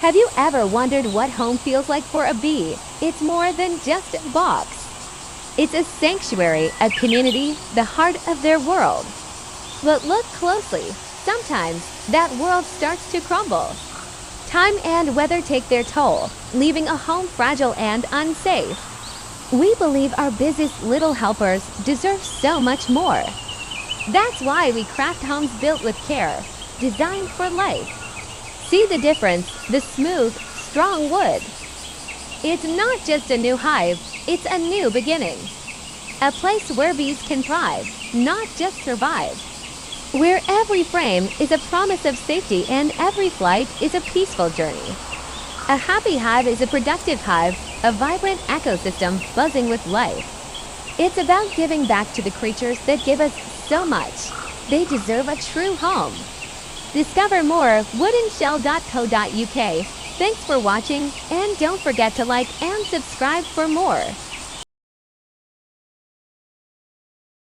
Have you ever wondered what home feels like for a bee? It's more than just a box. It's a sanctuary, a community, the heart of their world. But look closely. Sometimes that world starts to crumble. Time and weather take their toll, leaving a home fragile and unsafe. We believe our busiest little helpers deserve so much more. That's why we craft homes built with care, designed for life. See the difference, the smooth, strong wood. It's not just a new hive, it's a new beginning. A place where bees can thrive, not just survive. Where every frame is a promise of safety and every flight is a peaceful journey. A happy hive is a productive hive, a vibrant ecosystem buzzing with life. It's about giving back to the creatures that give us so much. They deserve a true home. Discover more at woodenshell.co.uk. Thanks for watching, and don't forget to like and subscribe for more.